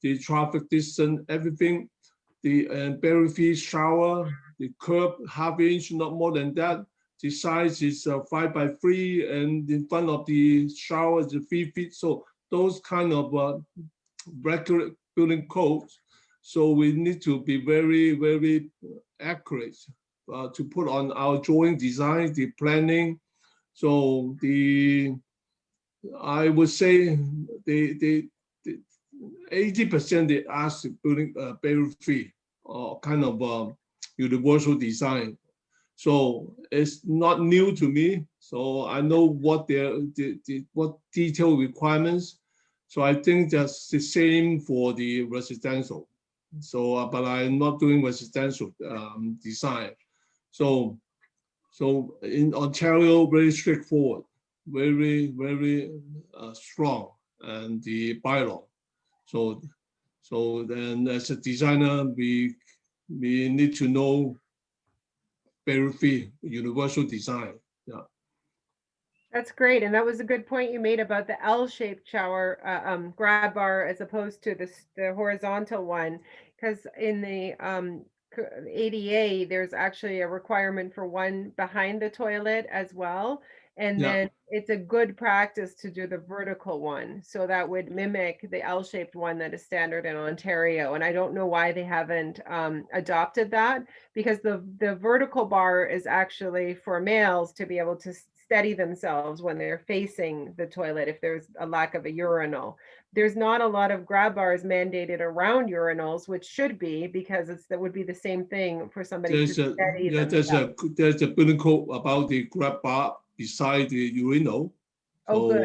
the traffic distance, everything, the barrier free shower, the curb ½ inch, not more than that. The size is 5x3, and in front of the shower is 3 feet. So those kind of regular building codes. So we need to be very, very accurate to put on our drawing design, the planning. So I would say 80% they ask building barrier-free or kind of universal design. So it's not new to me. So I know what what detailed requirements. So I think that's the same for the residential. So, but I'm not doing residential design. So in Ontario, very straightforward, very strong, and the bylaw. So then as a designer, we need to know barrier-free universal design. Yeah.
That's great. And that was a good point you made about the L-shaped shower grab bar as opposed to the horizontal one. Because in the ADA, there's actually a requirement for one behind the toilet as well. And
Yeah.
then it's a good practice to do the vertical one. So that would mimic the L-shaped one that is standard in Ontario. And I don't know why they haven't adopted that, because the vertical bar is actually for males to be able to steady themselves when they're facing the toilet if there's a lack of a urinal. There's not a lot of grab bars mandated around urinals, which should be, because that would be the same thing for somebody
There's
to steady themselves.
there's a building code about the grab bar beside the urinal.
Oh, good.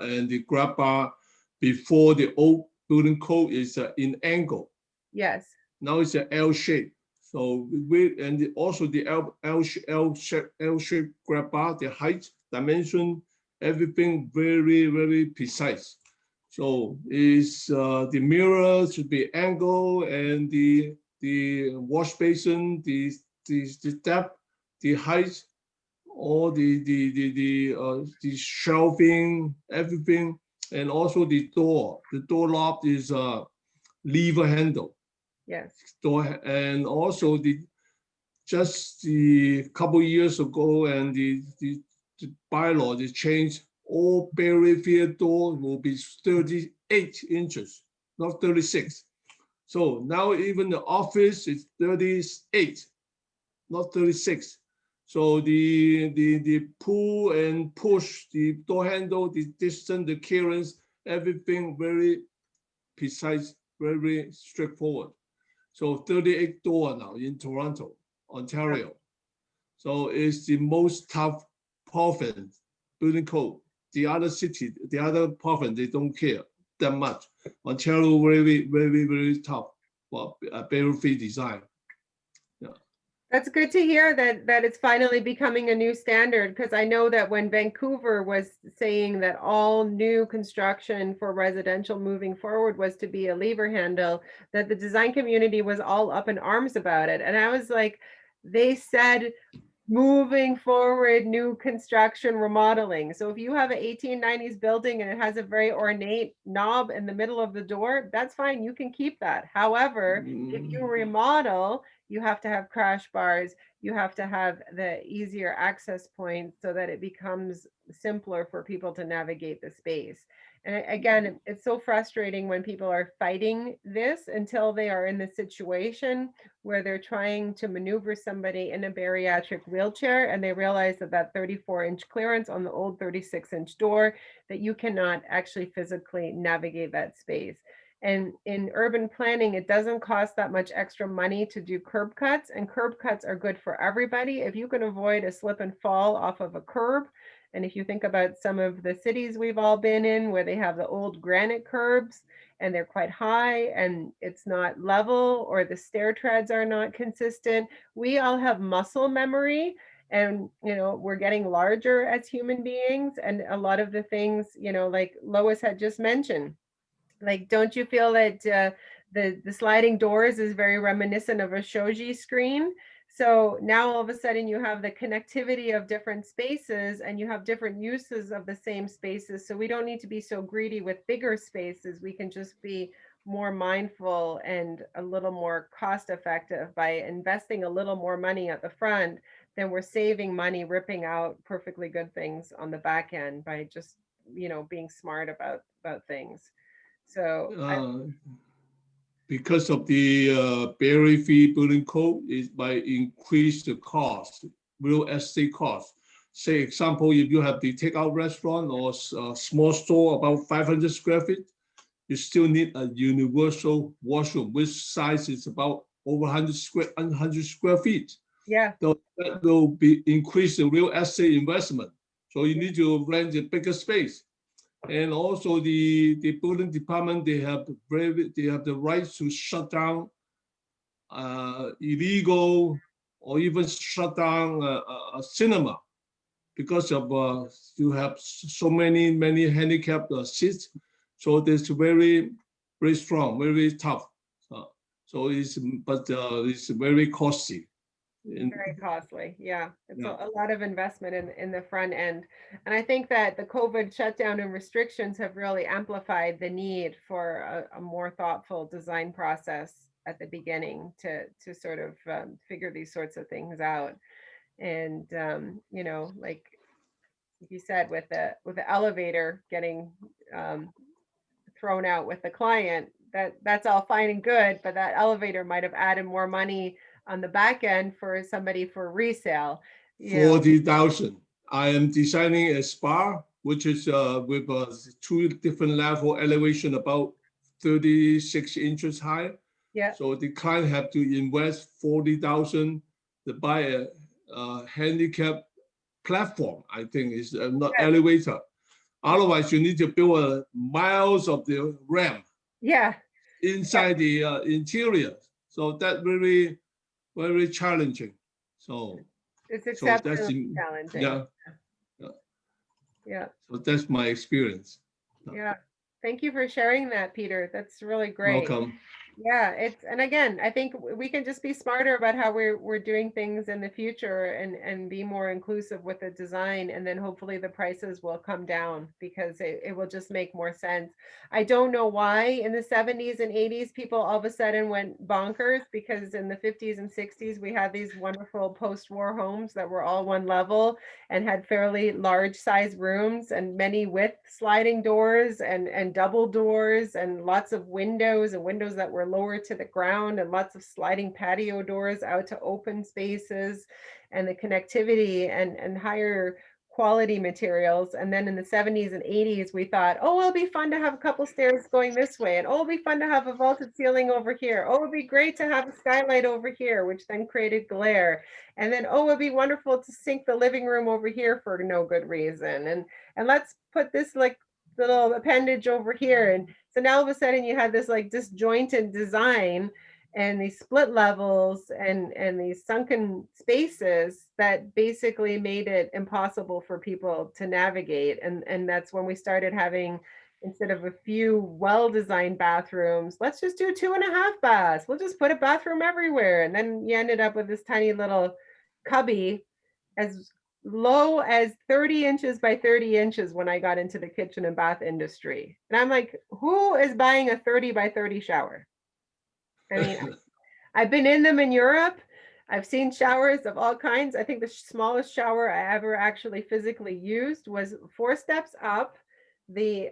And the grab bar before the old building code is in angle.
Yes.
Now it's an L shape. So also the L shape grab bar, the height, dimension, everything very precise. So the mirror should be angle, and the wash basin, the depth, the height, all the shelving, everything, and also the door. The door knob is a lever handle.
Yes.
Door, and also just the couple years ago, and the bylaw, they changed. All barrier door will be 38 inches, not 36. So now even the office is 38, not 36. So the pull and push, the door handle, the distance, the clearance, everything very precise, very straightforward. So 38 door now in Toronto, Ontario. So it's the most tough province building code. The other city, the other province, they don't care that much. Ontario very tough for barrier-free design.
That's good to hear that it's finally becoming a new standard, because I know that when Vancouver was saying that all new construction for residential moving forward was to be a lever handle, that the design community was all up in arms about it. And I was like, they said moving forward, new construction remodeling. So if you have an 1890s building and it has a very ornate knob in the middle of the door, that's fine, you can keep that. However, if you remodel, you have to have crash bars, you have to have the easier access points so that it becomes simpler for people to navigate the space. And again, it's so frustrating when people are fighting this until they are in the situation where they're trying to maneuver somebody in a bariatric wheelchair, and they realize that 34-inch clearance on the old 36-inch door, that you cannot actually physically navigate that space. And in urban planning, it doesn't cost that much extra money to do curb cuts, and curb cuts are good for everybody. If you can avoid a slip and fall off of a curb, and if you think about some of the cities we've all been in where they have the old granite curbs and they're quite high and it's not level, or the stair treads are not consistent, we all have muscle memory, and we're getting larger as human beings, and a lot of the things, like Lois had just mentioned, like, don't you feel that the sliding doors is very reminiscent of a shoji screen? So now all of a sudden you have the connectivity of different spaces, and you have different uses of the same spaces. So we don't need to be so greedy with bigger spaces. We can just be more mindful and a little more cost effective by investing a little more money at the front than we're saving money ripping out perfectly good things on the back end by just, being smart about things. So
because of the barrier-free building code, is by increase the cost, real estate cost. Say example, if you have the takeout restaurant or a small store about 500 square feet, you still need a universal washroom, which size is about over 100 square feet.
Yeah,
So that will be increase the real estate investment. So you need to rent a bigger space. And also the building department, they have the right to shut down illegal or even shut down a cinema because of you have so many handicapped seats. So it's very strong, very tough. So it's very costly.
very costly. Yeah, it's
Yeah.
a lot of investment in the front end. And I think that the COVID shutdown and restrictions have really amplified the need for a more thoughtful design process at the beginning to sort of figure these sorts of things out. And you know, like you said, with the elevator getting thrown out with the client, that's all fine and good, but that elevator might have added more money on the back end for somebody for resale. You know,
40,000. I am designing a spa, which is with two different level elevation, about 36 inches high.
yeah,
So the client have to invest 40,000 to buy a handicap platform. I think is not
Yeah.
elevator. Otherwise, you need to build miles of the ramp
yeah,
inside the interior. So that very challenging. So
it's
that's
exceptionally challenging.
yeah.
Yeah,
So that's my experience.
yeah. Thank you for sharing that, Peter. That's really great.
Welcome.
Yeah, and again, I think we can just be smarter about how we're doing things in the future and be more inclusive with the design, and then hopefully the prices will come down because it will just make more sense. I don't know why in the 70s and 80s people all of a sudden went bonkers, because in the 50s and 60s we had these wonderful post-war homes that were all one level and had fairly large size rooms and many with sliding doors and double doors and lots of windows and windows that were lower to the ground and lots of sliding patio doors out to open spaces and the connectivity and higher quality materials. And then in the 70s and 80s, we thought, oh, it'll be fun to have a couple stairs going this way. And oh, it'll be fun to have a vaulted ceiling over here. Oh, it'd be great to have a skylight over here, which then created glare. And then, oh, it'd be wonderful to sink the living room over here for no good reason. And let's put this like little appendage over here. And so now all of a sudden you had this like disjointed design and these split levels and these sunken spaces that basically made it impossible for people to navigate. And that's when we started having, instead of a few well-designed bathrooms, let's just do 2.5 baths. We'll just put a bathroom everywhere. And then you ended up with this tiny little cubby as low as 30 inches by 30 inches when I got into the kitchen and bath industry. And I'm like, who is buying a 30 by 30 shower? I mean, I've been in them in Europe. I've seen showers of all kinds. I think the smallest shower I ever actually physically used was 4 steps up. The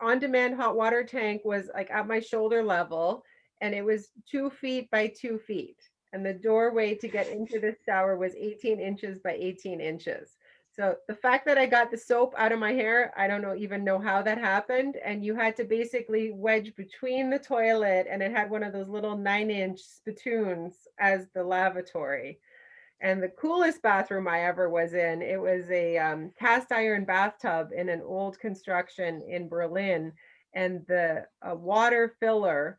on-demand hot water tank was like at my shoulder level, and it was 2 feet by 2 feet. And the doorway to get into this shower was 18 inches by 18 inches. So the fact that I got the soap out of my hair, I don't even know how that happened. And you had to basically wedge between the toilet, and it had one of those little 9-inch spittoons as the lavatory. And the coolest bathroom I ever was in, it was a cast iron bathtub in an old construction in Berlin. And the water filler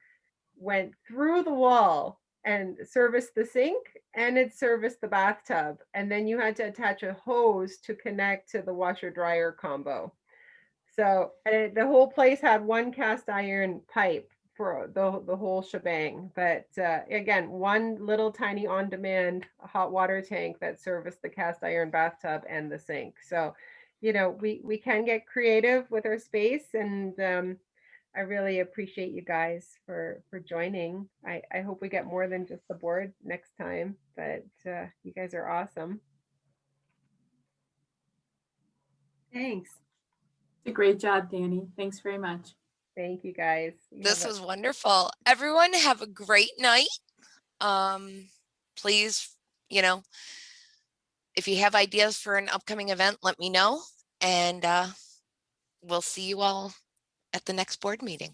went through the wall and serviced the sink, and it serviced the bathtub. And then you had to attach a hose to connect to the washer dryer combo. So the whole place had one cast iron pipe for the whole shebang. But again, one little tiny on-demand hot water tank that serviced the cast iron bathtub and the sink. So, you know, we can get creative with our space, and I really appreciate you guys for joining. I hope we get more than just the board next time, but you guys are awesome.
Thanks.
A great job, Danny. Thanks very much.
Thank you guys.
This was wonderful. Everyone have a great night. Please, you know, if you have ideas for an upcoming event, let me know, and we'll see you all at the next board meeting.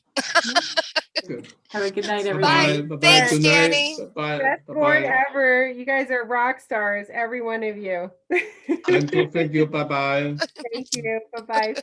Good.
Have a good night,
Bye-bye,
everybody.
bye-bye,
Thanks,
good night.
Danny.
Bye-bye,
Best board
bye-bye.
ever. You guys are rock stars, every one of you.
Thank you, bye-bye.
Thank you. Bye-bye.